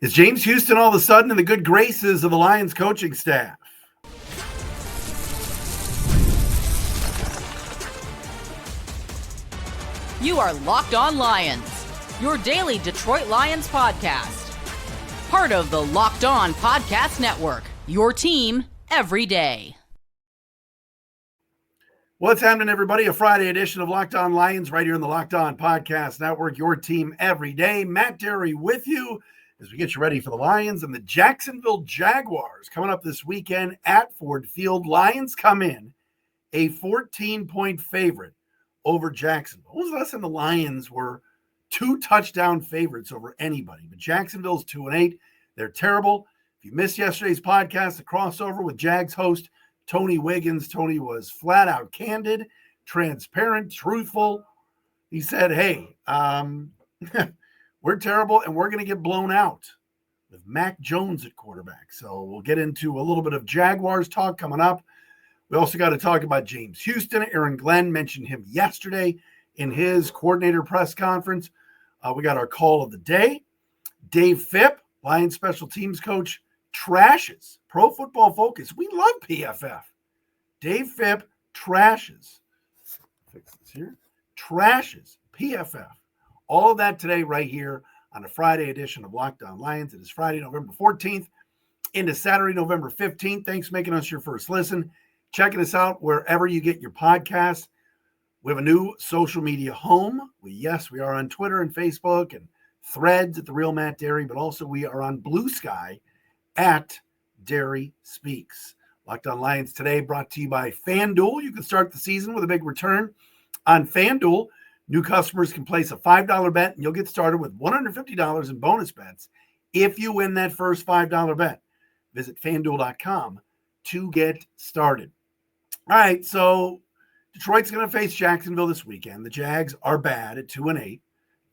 Is James Houston all of a sudden in the good graces of the Lions coaching staff? You are Locked On Lions, your daily Detroit Lions podcast. Part of the Locked On Podcast Network, your team every day. What's happening, everybody? A Friday edition of Locked On Lions right here in the Locked On Podcast Network, your team every day. Matt Derry with you as we get you ready for the Lions and the Jacksonville Jaguars coming up this weekend at Ford Field. Lions come in a 14-point favorite over Jacksonville. When was the last time the Lions were 2 touchdown favorites over anybody? But Jacksonville's 2-8. They're terrible. If you missed yesterday's podcast, the crossover with Jags host Tony Wiggins, Tony was flat out candid, transparent, truthful. He said, hey, we're terrible and we're going to get blown out with Mac Jones at quarterback. So we'll get into a little bit of Jaguars talk coming up. We also got to talk about James Houston. Aaron Glenn mentioned him yesterday in his coordinator press conference. We got our call of the day. Dave Fipp, Lions special teams coach, trashes Pro Football Focus. We love PFF. Dave Fipp trashes. Fix this here. Trashes PFF. All of that today right here on a Friday edition of Locked On Lions. It is Friday, November 14th into Saturday, November 15th. Thanks for making us your first listen. Checking us out wherever you get your podcasts. We have a new social media home. We are on Twitter and Facebook and Threads at The Real Matt Derry, but also we are on Blue Sky at Derry Speaks. Locked On Lions today brought to you by FanDuel. You can start the season with a big return on FanDuel. New customers can place a $5 bet, and you'll get started with $150 in bonus bets if you win that first $5 bet. Visit FanDuel.com to get started. All right, so Detroit's going to face Jacksonville this weekend. The Jags are bad at 2-8.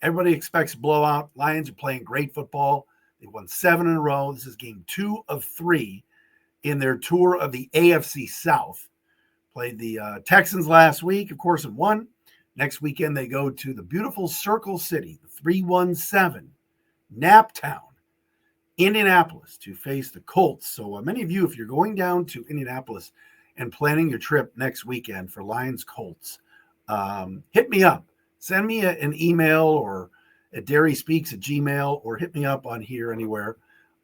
Everybody expects a blowout. Lions are playing great football. They've won 7 in a row. This is game 2 of 3 in their tour of the AFC South. Played the Texans last week, of course, and won. Next weekend, they go to the beautiful Circle City, the 317, Naptown, Indianapolis, to face the Colts. So many of you, if you're going down to Indianapolis and planning your trip next weekend for Lions Colts, hit me up. Send me an email or at DerrySpeaks@gmail.com or hit me up on here anywhere.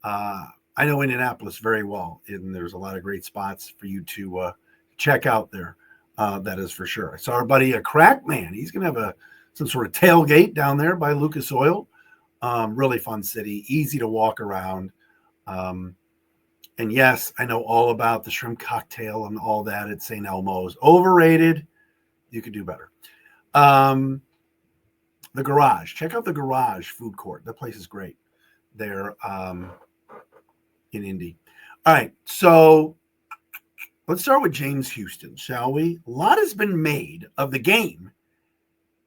I know Indianapolis very well, and there's a lot of great spots for you to check out there. That is for sure. I saw our buddy, Crack Man. He's going to have some sort of tailgate down there by Lucas Oil. Really fun city, easy to walk around. And yes, I know all about the shrimp cocktail and all that at St. Elmo's. Overrated. You could do better. The Garage. Check out the Garage food court. That place is great there in Indy. All right, so let's start with James Houston, shall we? A lot has been made of the game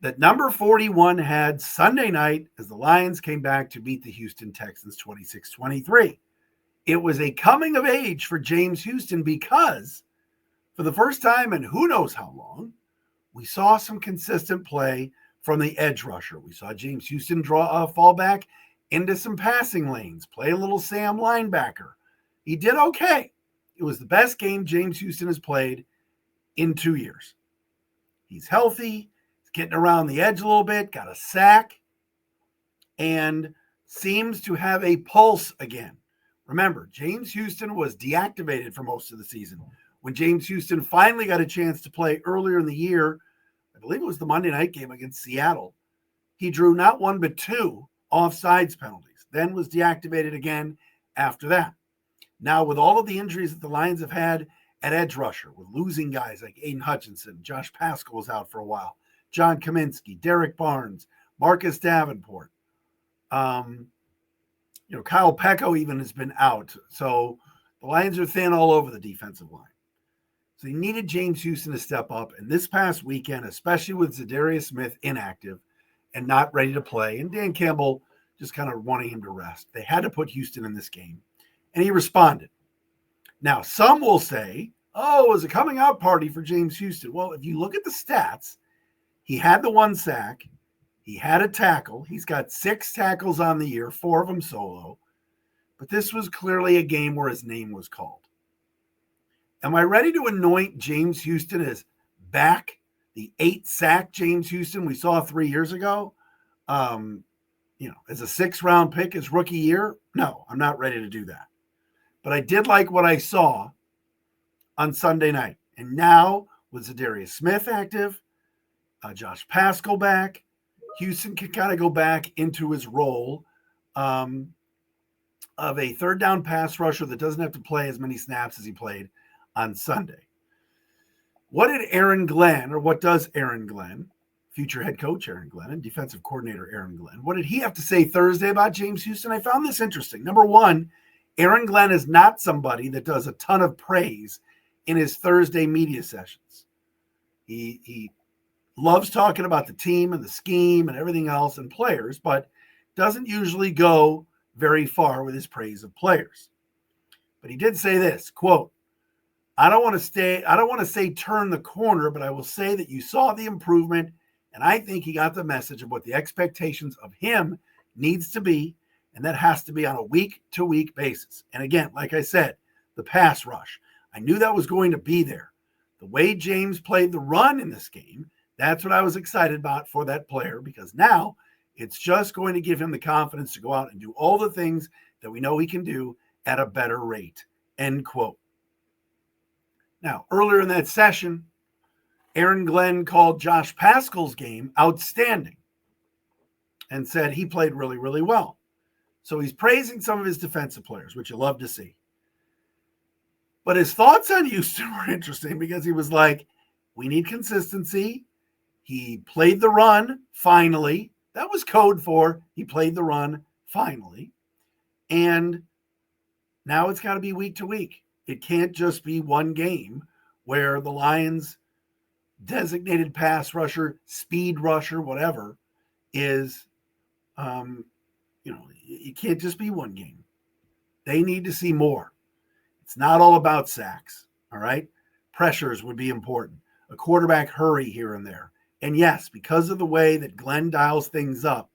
that number 41 had Sunday night as the Lions came back to beat the Houston Texans 26-23. It was a coming of age for James Houston because for the first time in who knows how long, we saw some consistent play from the edge rusher. We saw James Houston fall back into some passing lanes, play a little Sam linebacker. He did okay. It was the best game James Houston has played in 2 years. He's healthy. He's getting around the edge a little bit, got a sack, and seems to have a pulse again. Remember, James Houston was deactivated for most of the season. When James Houston finally got a chance to play earlier in the year, I believe it was the Monday night game against Seattle, he drew not 1 but 2 offsides penalties, then was deactivated again after that. Now, with all of the injuries that the Lions have had at edge rusher, with losing guys like Aiden Hutchinson, Josh Pascal was out for a while, John Kaminsky, Derek Barnes, Marcus Davenport, Kyle Pecco even has been out. So the Lions are thin all over the defensive line. So you needed James Houston to step up. And this past weekend, especially with Zadarius Smith inactive and not ready to play, and Dan Campbell just kind of wanting him to rest, they had to put Houston in this game. And he responded. Now, some will say, oh, it was a coming out party for James Houston. Well, if you look at the stats, he had the 1 sack. He had a tackle. He's got 6 tackles on the year, 4 of them solo. but this was clearly a game where his name was called. Am I ready to anoint James Houston as back, the 8-sack James Houston we saw 3 years ago? As a 6th-round pick his rookie year? No, I'm not ready to do that. But I did like what I saw on Sunday night. And now with Zadarius Smith active, Josh Paschal back, Houston can kind of go back into his role of a third down pass rusher that doesn't have to play as many snaps as he played on Sunday. What did Aaron Glenn, or what does Aaron Glenn, future head coach Aaron Glenn and defensive coordinator Aaron Glenn, what did he have to say Thursday about James Houston? I found this interesting. Number one, Aaron Glenn is not somebody that does a ton of praise in his Thursday media sessions. He loves talking about the team and the scheme and everything else and players, but doesn't usually go very far with his praise of players. But he did say this, quote, I don't want to say turn the corner, but I will say that you saw the improvement, and I think he got the message of what the expectations of him needs to be, and that has to be on a week-to-week basis. And again, like I said, the pass rush. I knew that was going to be there. The way James played the run in this game, that's what I was excited about for that player, because now it's just going to give him the confidence to go out and do all the things that we know he can do at a better rate, end quote. Now, earlier in that session, Aaron Glenn called Josh Paschal's game outstanding and said he played really, really well. So he's praising some of his defensive players, which you love to see. But his thoughts on Houston were interesting because he was like, we need consistency. He played the run finally. That was code for he played the run finally. And now it's got to be week to week. It can't just be one game where the Lions designated pass rusher, speed rusher, whatever is, it can't just be one game. They need to see more. It's not all about sacks, all right? Pressures would be important. A quarterback hurry here and there. And yes, because of the way that Glenn dials things up,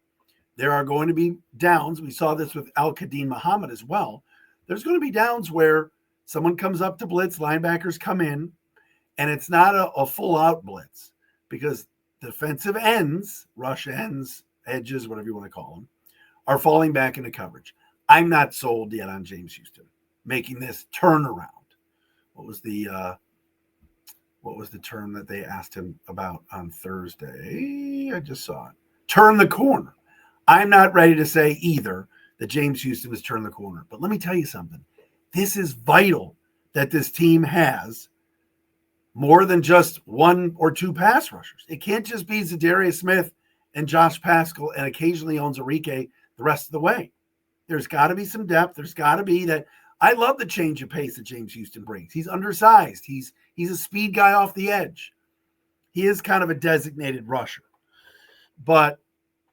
there are going to be downs. We saw this with Al-Qadim Muhammad as well. There's going to be downs where someone comes up to blitz, linebackers come in, and it's not a full-out blitz because defensive ends, rush ends, edges, whatever you want to call them, are falling back into coverage. I'm not sold yet on James Houston making this turnaround. What was the term that they asked him about on Thursday? I just saw it. Turn the corner. I'm not ready to say either that James Houston has turned the corner. But let me tell you something. This is vital that this team has more than just one or two pass rushers. It can't just be Zadarius Smith and Josh Paschal and occasionally Onwuzurike the rest of the way. There's got to be some depth. There's got to be that. I love the change of pace that James Houston brings. He's undersized. He's a speed guy off the edge. He is kind of a designated rusher. But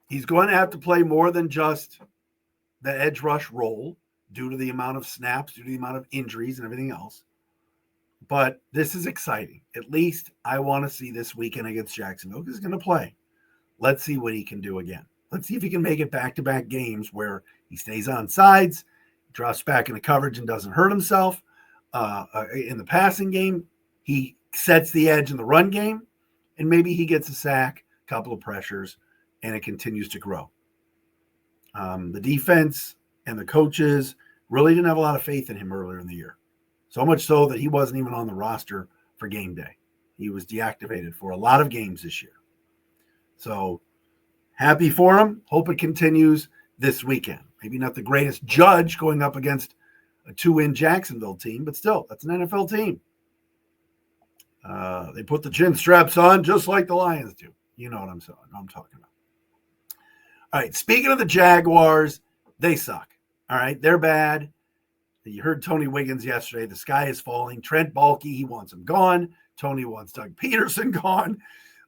he's going to have to play more than just the edge rush role due to the amount of snaps, due to the amount of injuries and everything else. But this is exciting. At least I want to see this weekend against Jacksonville because he's going to play. Let's see what he can do again. Let's see if he can make it back-to-back games where he stays on sides, drops back into coverage and doesn't hurt himself. In the passing game, he sets the edge in the run game, and maybe he gets a sack, a couple of pressures, and it continues to grow. The defense and the coaches really didn't have a lot of faith in him earlier in the year. So much so that he wasn't even on the roster for game day. He was deactivated for a lot of games this year. So happy for him. Hope it continues this weekend. Maybe not the greatest judge going up against a 2-win Jacksonville team, but still, that's an NFL team. They put the chin straps on just like the Lions do. You know what I'm talking about. All right, speaking of the Jaguars, they suck. All right, they're bad. You heard Tony Wiggins yesterday. The sky is falling. Trent Baalke, he wants him gone. Tony wants Doug Peterson gone.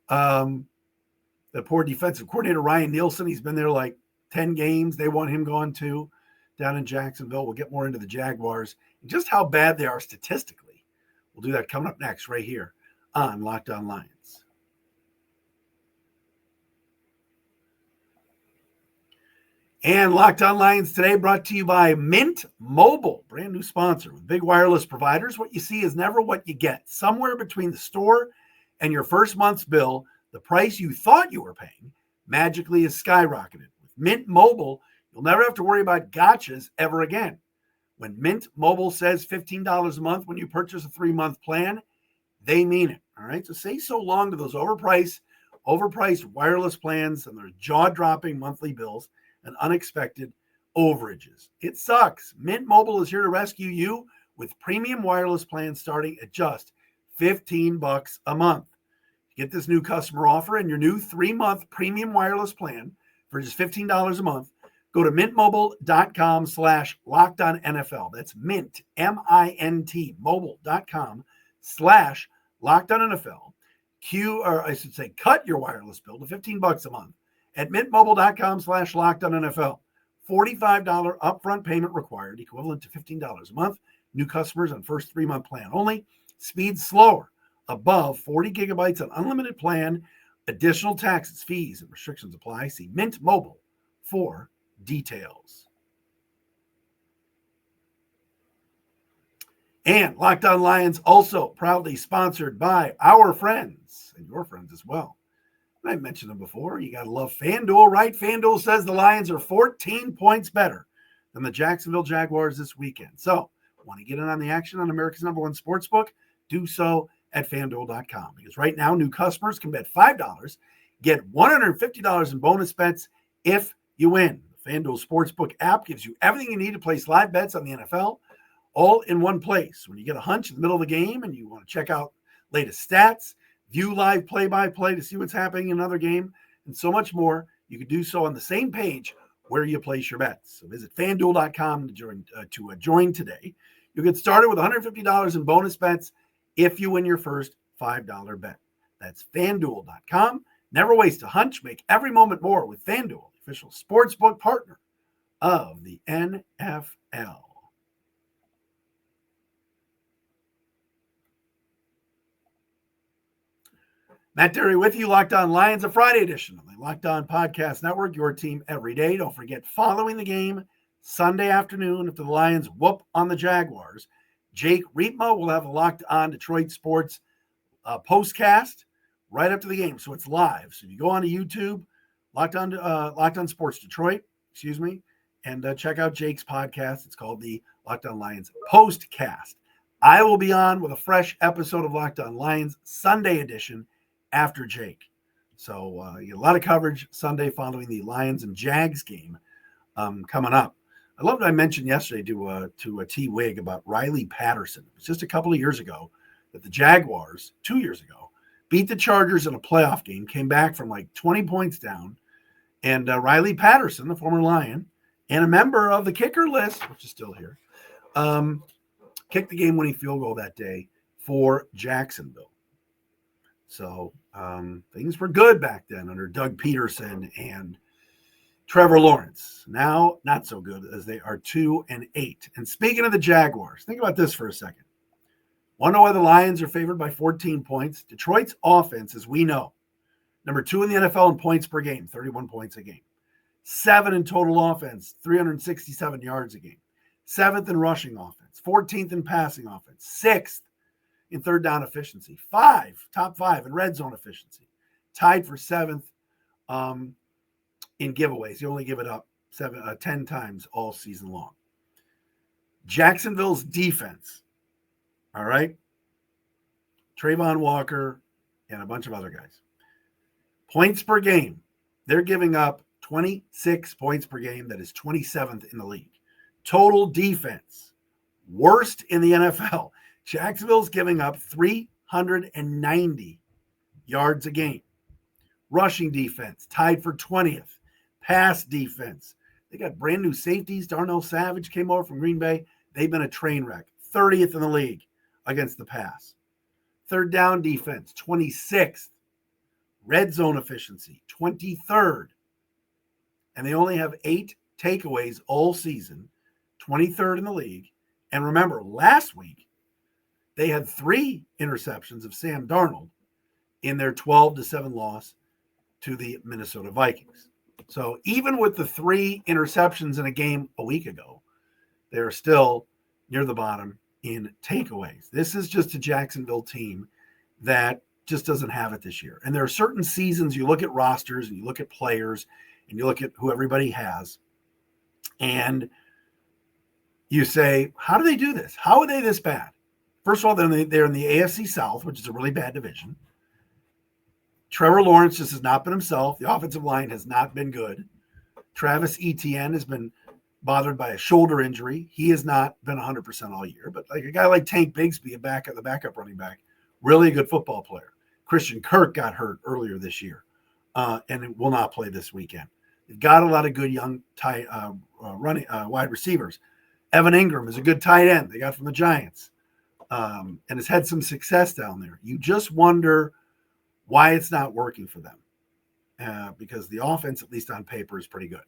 The poor defensive coordinator, Ryan Nielsen, he's been there like 10 games. They want him gone too down in Jacksonville. We'll get more into the Jaguars and just how bad they are statistically. We'll do that coming up next right here on Locked On Lions. And Locked On Lions today brought to you by Mint Mobile, brand new sponsor. With big wireless providers, what you see is never what you get. Somewhere between the store and your first month's bill, the price you thought you were paying magically is skyrocketed. With Mint Mobile, you'll never have to worry about gotchas ever again. When Mint Mobile says $15 a month when you purchase a 3-month plan, they mean it. All right. So say so long to those overpriced wireless plans and their jaw-dropping monthly bills and unexpected overages. It sucks. Mint Mobile is here to rescue you with premium wireless plans starting at just $15 a month. Get this new customer offer and your new 3-month premium wireless plan for just $15 a month. Go to mintmobile.com/LockedOnNFL. That's Mint, M-I-N-T, mobile.com/LockedOnNFL. Cut your wireless bill to $15 a month at mintmobile.com/LockedOnNFL. $45 upfront payment required, equivalent to $15 a month. New customers on first 3-month plan only. Speed slower, above 40 gigabytes on unlimited plan. Additional taxes, fees, and restrictions apply. See Mint Mobile for details. And Locked On Lions also proudly sponsored by our friends and your friends as well. I mentioned them before. You got to love FanDuel, right? FanDuel says the Lions are 14 points better than the Jacksonville Jaguars this weekend. So, want to get in on the action on America's #1 sportsbook? Do so at FanDuel.com. Because right now, new customers can bet $5, get $150 in bonus bets if you win. The FanDuel Sportsbook app gives you everything you need to place live bets on the NFL, all in one place. When you get a hunch in the middle of the game and you want to check out latest stats, view live play-by-play to see what's happening in another game, and so much more, you can do so on the same page where you place your bets. So visit FanDuel.com to join today. You'll get started with $150 in bonus bets if you win your first $5 bet. That's FanDuel.com. Never waste a hunch. Make every moment more with FanDuel, the official sportsbook partner of the NFL. Matt Derry with you, Locked On Lions, a Friday edition of the Locked On Podcast Network, your team every day. Don't forget, following the game Sunday afternoon, if the Lions whoop on the Jaguars, Jake Riepma will have a Locked On Detroit Sports postcast right up to the game. So it's live. So you go on to YouTube, Locked On Sports Detroit, and check out Jake's podcast. It's called the Locked On Lions Postcast. I will be on with a fresh episode of Locked On Lions, Sunday edition, after Jake. So you get a lot of coverage Sunday following the Lions and Jags game coming up. I love what I mentioned yesterday to a T-Wig about Riley Patterson. It was just a couple of years ago that the Jaguars, 2 years ago, beat the Chargers in a playoff game, came back from like 20 points down, and Riley Patterson, the former Lion, and a member of the kicker list, which is still here, kicked the game-winning field goal that day for Jacksonville. So things were good back then under Doug Peterson and Trevor Lawrence. Now, not so good as they are 2-8. And speaking of the Jaguars, think about this for a second. Want to know why the Lions are favored by 14 points? Detroit's offense, as we know, number 2 in the NFL in points per game, 31 points a game. 7 in total offense, 367 yards a game. 7th in rushing offense, 14th in passing offense, 6th in third down efficiency, top 5 in red zone efficiency, tied for 7th in giveaways. You only give it up 10 times all season long. Jacksonville's defense, all right, Trayvon Walker and a bunch of other guys. Points per game, they're giving up 26 points per game. That is 27th in the league. Total defense, worst in the NFL. Jacksonville's giving up 390 yards a game. Rushing defense, tied for 20th. Pass defense, they got brand new safeties. Darnell Savage came over from Green Bay. They've been a train wreck. 30th in the league against the pass. Third down defense, 26th. Red zone efficiency, 23rd. And they only have 8 takeaways all season, 23rd in the league. And remember, last week, they had 3 interceptions of Sam Darnold in their 12-7 loss to the Minnesota Vikings. So even with the 3 interceptions in a game a week ago, they're still near the bottom in takeaways. This is just a Jacksonville team that just doesn't have it this year. And there are certain seasons you look at rosters and you look at players and you look at who everybody has, and you say, how do they do this? How are they this bad? First of all, they're in the AFC South, which is a really bad division. Trevor Lawrence just has not been himself. The offensive line has not been good. Travis Etienne has been bothered by a shoulder injury. He has not been 100% all year. But like a guy like Tank Bigsby, the backup running back, really a good football player. Christian Kirk got hurt earlier this year and will not play this weekend. They've got a lot of good young wide receivers. Evan Ingram is a good tight end they got from the Giants and has had some success down there. You just wonder why it's not working for them because the offense, at least on paper, is pretty good.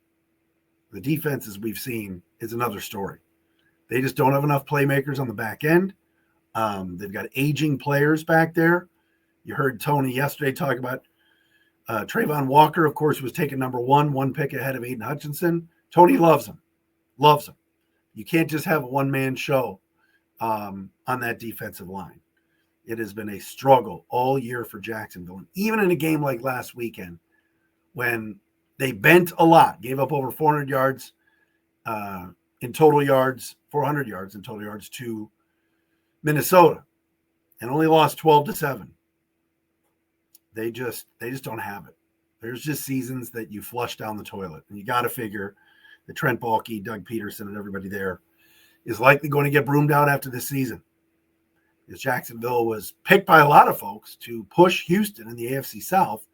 The defense, as we've seen, is another story. They just don't have enough playmakers on the back end. They've got aging players back there. You heard Tony yesterday talk about Trayvon Walker, of course, was taken number 1 pick ahead of Aiden Hutchinson. Tony loves him. You can't just have a one-man show on that defensive line. It has been a struggle all year for Jacksonville. And even in a game like last weekend, when they bent a lot, gave up over 400 yards in total yards, 400 yards in total yards to Minnesota, and only lost 12-7. They just don't have it. There's just seasons that you flush down the toilet, and you got to figure that Trent Baalke, Doug Peterson, and everybody there is likely going to get broomed out after this season. Because Jacksonville was picked by a lot of folks to push Houston in the AFC South,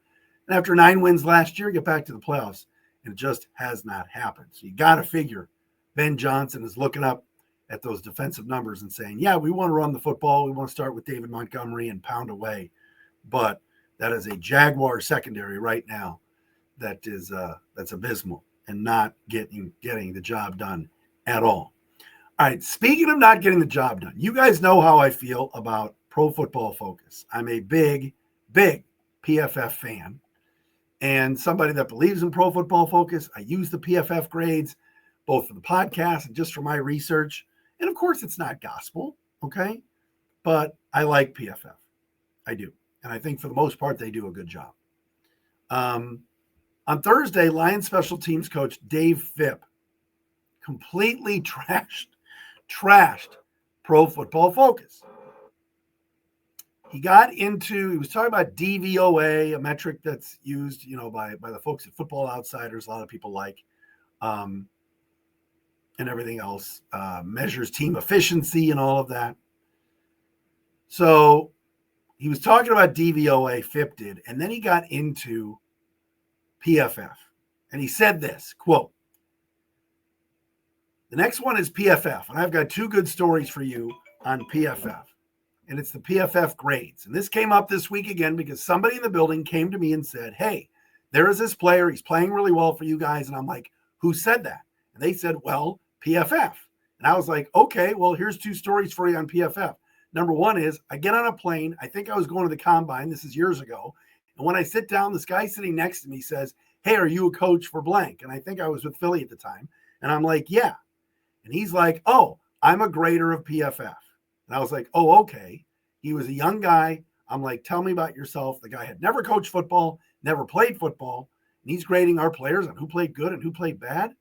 and after 9 wins last year, get back to the playoffs, and it just has not happened. So you got to figure Ben Johnson is looking up at those defensive numbers and saying, yeah, we want to run the football. We want to start with David Montgomery and pound away. But that is a Jaguar secondary right now that's abysmal and not getting the job done at all. All right, speaking of not getting the job done, you guys know how I feel about Pro Football Focus. I'm a big PFF fan and somebody that believes in Pro Football Focus. I use the PFF grades both for the podcast and just for my research. And of course, it's not gospel, okay? But I like PFF. I do. And I think for the most part, they do a good job. On Thursday, Lions special teams coach Dave Fipp completely trashed Pro Football Focus. He was talking about DVOA, a metric that's used, by the folks at Football Outsiders, a lot of people like, and everything else, measures team efficiency and all of that. So he was talking about DVOA, Fipp did, and then he got into PFF. And he said this, quote, the next one is PFF, and I've got 2 good stories for you on PFF. And it's the PFF grades. And this came up this week again because somebody in the building came to me and said, hey, there is this player. He's playing really well for you guys. And I'm like, who said that? And they said, well, PFF. And I was like, okay, well, here's 2 stories for you on PFF. Number 1 is I get on a plane. I think I was going to the combine. This is years ago. And when I sit down, this guy sitting next to me says, hey, are you a coach for blank? And I think I was with Philly at the time. And I'm like, yeah. And he's like, oh, I'm a grader of PFF. And I was like, oh, okay. He was a young guy. I'm like, tell me about yourself. The guy had never coached football, never played football. And he's grading our players on who played good and who played bad.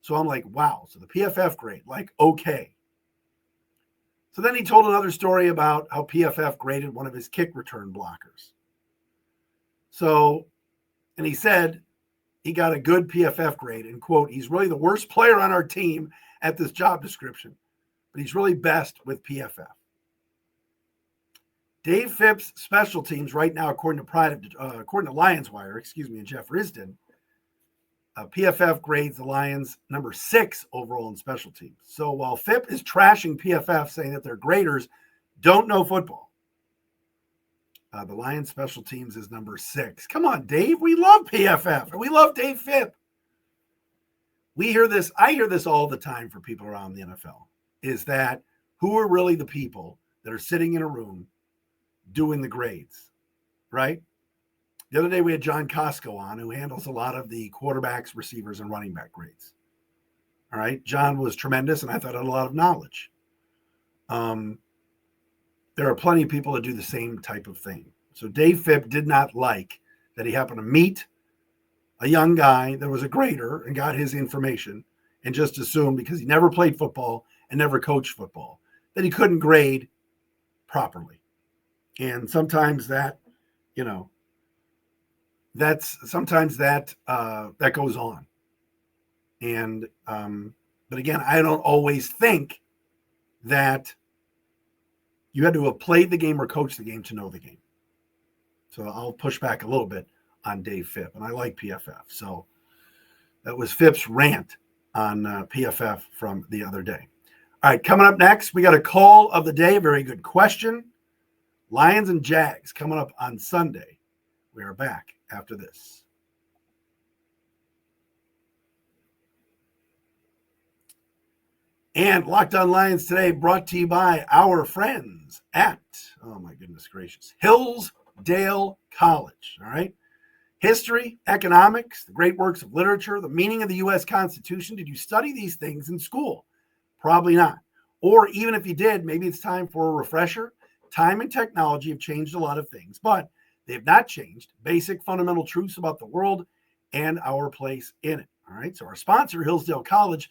So I'm like, wow. So the PFF grade, like, okay. So then he told another story about how PFF graded one of his kick return blockers. So, and he said he got a good PFF grade and, quote, he's really the worst player on our team at this job description, but he's really best with PFF. Dave Phipp's special teams right now, according to Lions Wire, and Jeff Risdon, PFF grades the Lions number 6 overall in special teams. So while Fipp is trashing PFF, saying that their graders don't know football, the Lions special teams is number 6. Come on, Dave. We love PFF and we love Dave Fipp. We hear this. I hear this all the time for people around the NFL, is that who are really the people that are sitting in a room doing the grades, right? The other day we had John Costco on, who handles a lot of the quarterbacks, receivers, and running back grades. All right. John was tremendous, and I thought had a lot of knowledge. There are plenty of people that do the same type of thing. So Dave Fipp did not like that he happened to meet a young guy that was a grader and got his information and just assumed because he never played football and never coached football that he couldn't grade properly. And sometimes that, that goes on. And, but again, I don't always think that you had to have played the game or coached the game to know the game. So I'll push back a little bit on Dave Fipp, and I like PFF. So that was Fipp's rant on PFF from the other day. All right, coming up next, we got a call of the day. Very good question. Lions and Jags coming up on Sunday. We are back after this. And Locked On Lions today brought to you by our friends at, oh my goodness gracious, Hillsdale College. All right. History, economics, the great works of literature, the meaning of the U.S. Constitution. Did you study these things in school? Probably not. Or even if you did, maybe it's time for a refresher. Time and technology have changed a lot of things, but they have not changed basic fundamental truths about the world and our place in it. All right. So our sponsor, Hillsdale College,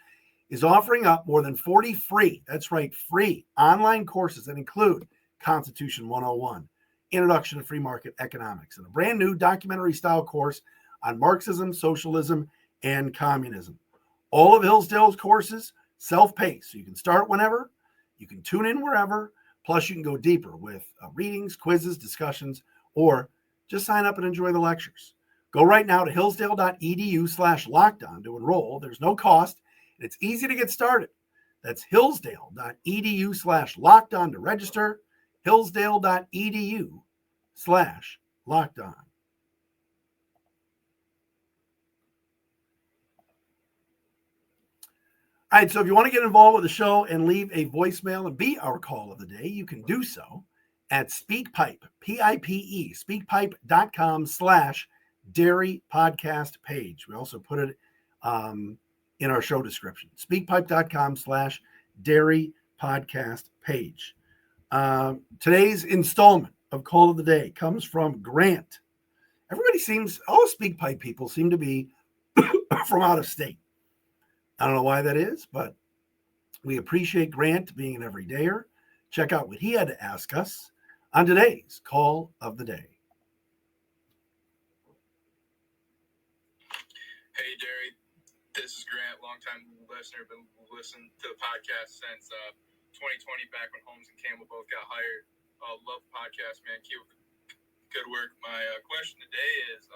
is offering up more than 40 free, that's right, free online courses that include Constitution 101, Introduction to Free Market Economics, and a brand new documentary-style course on Marxism, socialism, and communism. All of Hillsdale's courses, self-paced, so you can start whenever, you can tune in wherever, plus you can go deeper with readings, quizzes, discussions, or just sign up and enjoy the lectures. Go right now to hillsdale.edu/lockedon to enroll. There's no cost. It's easy to get started. That's hillsdale.edu/lockedon to register. hillsdale.edu/lockedon. All right, so if you want to get involved with the show and leave a voicemail and be our call of the day, you can do so at SpeakPipe, P-I-P-E, speakpipe.com/dairy podcast page. We also put it in our show description, speakpipe.com/dairy podcast page. Today's installment of Call of the Day comes from Grant. Everybody all SpeakPipe people seem to be from out of state. I don't know why that is, but we appreciate Grant being an everydayer. Check out what he had to ask us on today's Call of the Day. Hey, Derry. This is Grant, longtime listener, been listening to the podcast since 2020, back when Holmes and Campbell both got hired. Love the podcast, man. Keep good work. My question today is,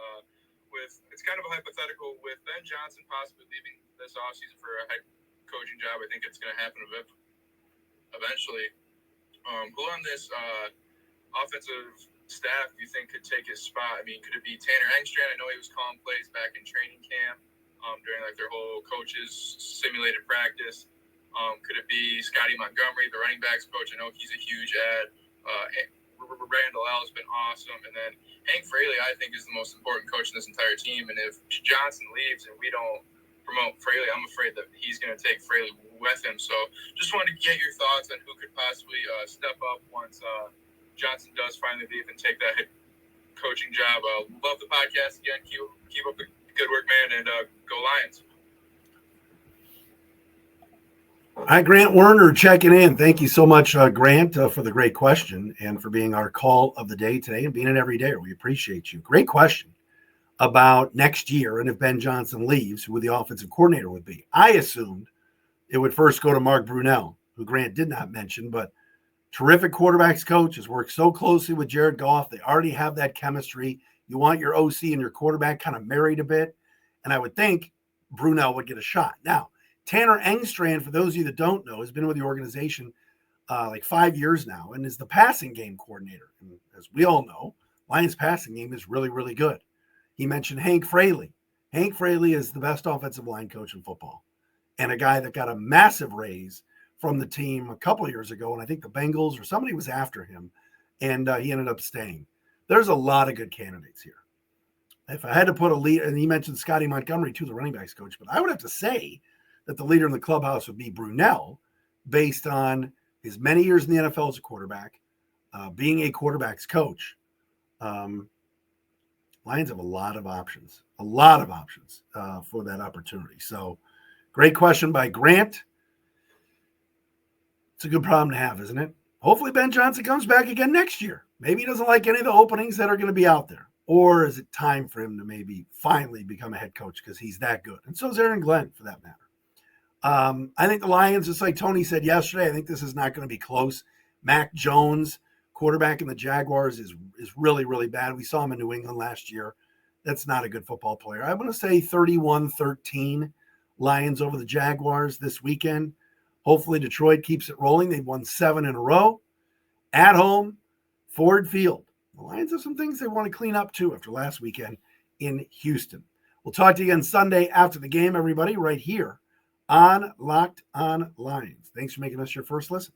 it's kind of a hypothetical, with Ben Johnson possibly leaving this offseason for a head coaching job. I think it's going to happen eventually. Who on this offensive staff do you think could take his spot? I mean, could it be Tanner Engstrand? I know he was calling plays back in training camp during their whole coaches simulated practice. Could it be Scotty Montgomery, the running backs coach? I know he's a huge add. Randall L has been awesome. And then Hank Fraley, I think, is the most important coach in this entire team. And if Johnson leaves and we don't promote Fraley, I'm afraid that he's going to take Fraley with him. So just wanted to get your thoughts on who could possibly step up once Johnson does finally leave and take that head coaching job. Love the podcast again. Keep up the good work, man, and go Lions. Hi, Grant Werner checking in. Thank you so much, Grant, for the great question and for being our call of the day today and being an everydayer. We appreciate you. Great question about next year and if Ben Johnson leaves, who the offensive coordinator would be. I assumed it would first go to Mark Brunell, who Grant did not mention, but terrific quarterbacks coach, has worked so closely with Jared Goff. They already have that chemistry. You want your OC and your quarterback kind of married a bit. And I would think Brunell would get a shot. Now, Tanner Engstrand, for those of you that don't know, has been with the organization like 5 years now and is the passing game coordinator. And as we all know, Lions passing game is really, really good. He mentioned Hank Fraley. Hank Fraley is the best offensive line coach in football and a guy that got a massive raise from the team a couple of years ago. And I think the Bengals or somebody was after him, and he ended up staying. There's a lot of good candidates here. If I had to put a lead, and he mentioned Scotty Montgomery too, the running backs coach, but I would have to say that the leader in the clubhouse would be Brunell, based on his many years in the NFL as a quarterback, being a quarterback's coach. Lions have a lot of options for that opportunity. So great question by Grant. It's a good problem to have, isn't it? Hopefully Ben Johnson comes back again next year. Maybe he doesn't like any of the openings that are going to be out there. Or is it time for him to maybe finally become a head coach because he's that good? And so is Aaron Glenn, for that matter. I think the Lions, just like Tony said yesterday, I think this is not going to be close. Mac Jones, quarterback in the Jaguars, is really, really bad. We saw him in New England last year. That's not a good football player. I'm going to say 31-13 Lions over the Jaguars this weekend. Hopefully Detroit keeps it rolling. They've won 7 in a row. At home, Ford Field. The Lions have some things they want to clean up too after last weekend in Houston. We'll talk to you again Sunday after the game, everybody, right here on Locked On Lions. Thanks for making us your first listen.